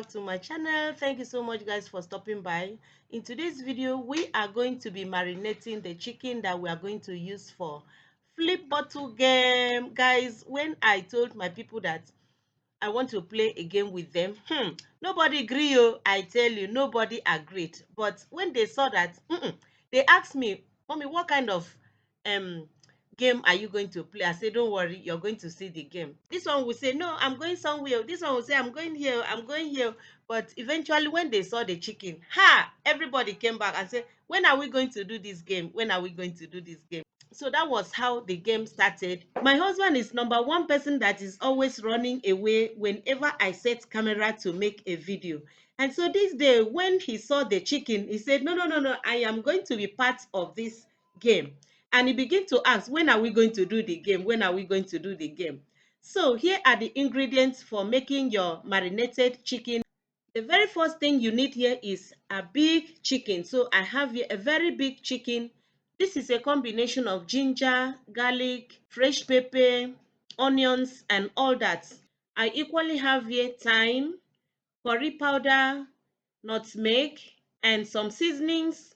back to my channel. Thank you so much guys for stopping by. In today's video we are going to be marinating the chicken that we are going to use for flip bottle game. Guys, when I told my people that I want to play a game with them, nobody agree. I tell you, nobody agreed. But when they saw that, they asked me, mommy, what kind of game are you going to play? I said, don't worry, you're going to see the game. This one will say, no, I'm going somewhere. This one will say, I'm going here, I'm going here. But eventually when they saw the chicken, everybody came back and said, when are we going to do this game? When are we going to do this game? So that was how the game started. My husband is number one person that is always running away whenever I set camera to make a video. And so this day when he saw the chicken, he said, no, I am going to be part of this game. And he began to ask, when are we going to do the game? When are we going to do the game? So here are the ingredients for making your marinated chicken. The very first thing you need here is a big chicken. So I have here a very big chicken. This is a combination of ginger, garlic, fresh pepper, onions, and all that. I equally have here thyme, curry powder, nutmeg, and some seasonings.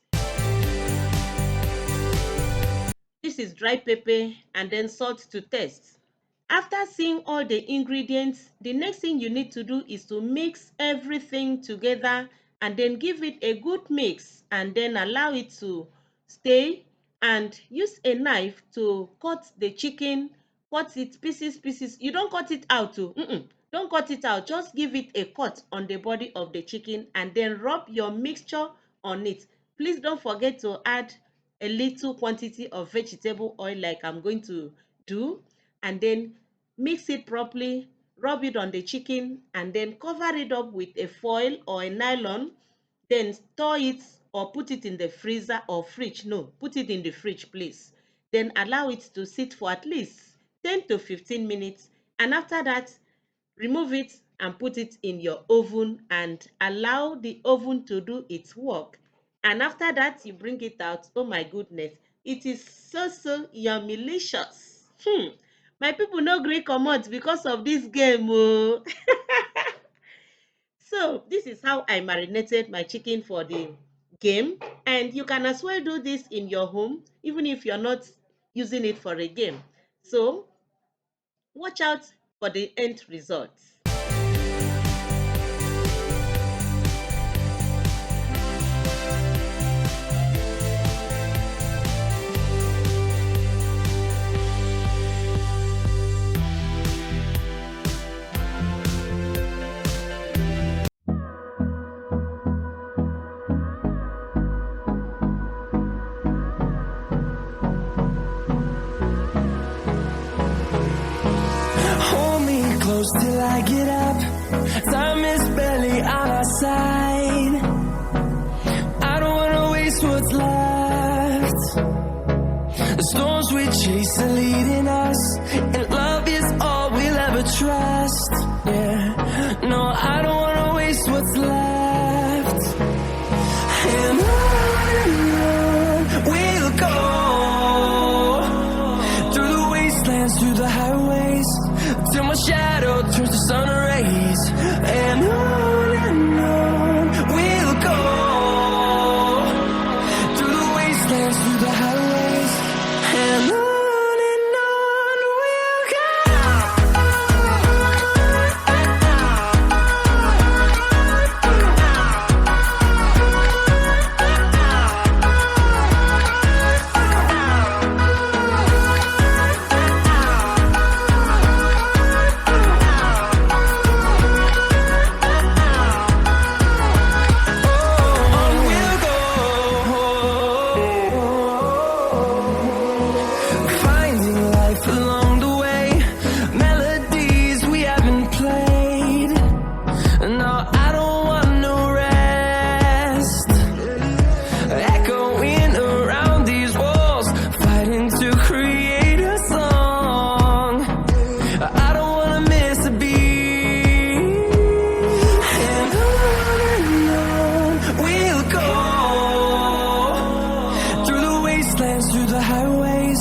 This is dry pepper and then salt to taste. After seeing all the ingredients, the next thing you need to do is to mix everything together and then give it a good mix and then allow it to stay, and use a knife to cut the chicken. Cut it pieces. You don't cut it out too. Don't cut it out. Just give it a cut on the body of the chicken and then rub your mixture on it. Please don't forget to add a little quantity of vegetable oil like I'm going to do, and then mix it properly, rub it on the chicken, and then cover it up with a foil or a nylon. Then store it or put it in the freezer or fridge. No, put it in the fridge, please. Then allow it to sit for at least 10 to 15 minutes. And after that, remove it and put it in your oven and allow the oven to do its work. And after that, you bring it out. Oh my goodness, it is so yummylicious. My people no gree comot because of this game. So this is how I marinated my chicken for the game, and you can as well do this in your home even if you're not using it for a game. So watch out for the end results. Close till I get up, time is barely on our side. I don't wanna waste what's left. The storms we chase are leading us, and love is all we'll ever trust. Yeah, no, I don't wanna waste what's left. And on we'll go, through the wastelands, through the highways, till my shadow turns to sun rays. And on we'll go, through the wastelands, through the highways. And on we'll go. Through the highways,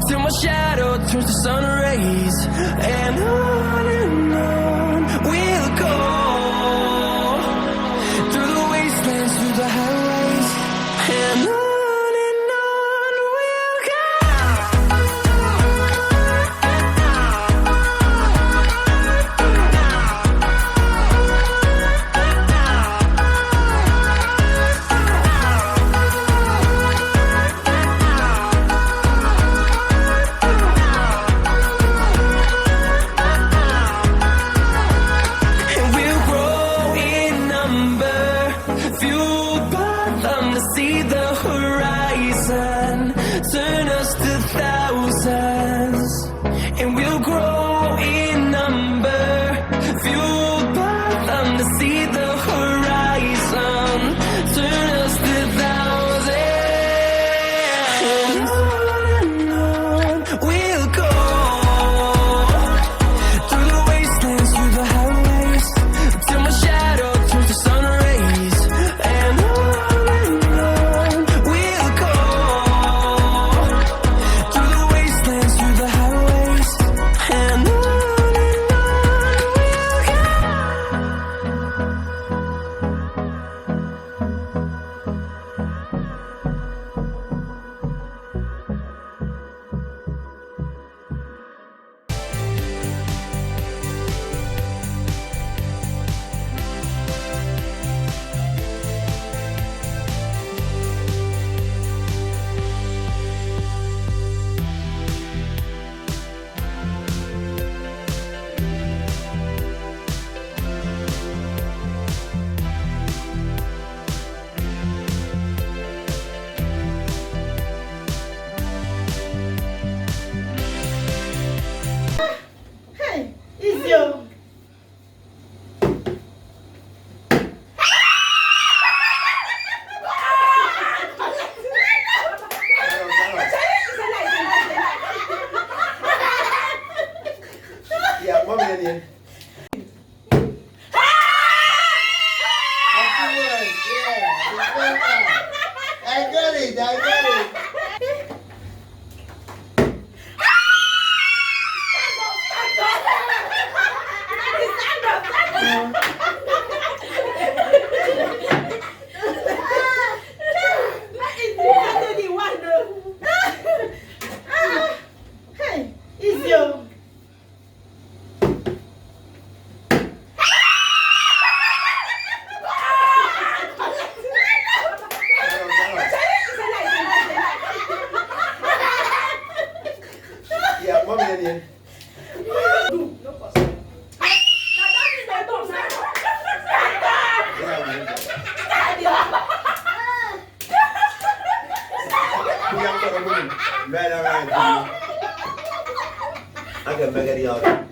till my shadow turns to sun rays. And on we'll go. turn us to thousands, and we'll grow in number, fueled by them to see the horizon. Turn us to thousands, and on we'll go, through the wastelands, through the highways, till my shadow turns to sun rays. And on we'll go, through the wastelands, through the highways, and on we'll go. Hey, it's your. Yeah, one minute. Afterwards, yeah. I got it, I got it. Hey, it's your. Yeah, one minute. Right. I can make it out.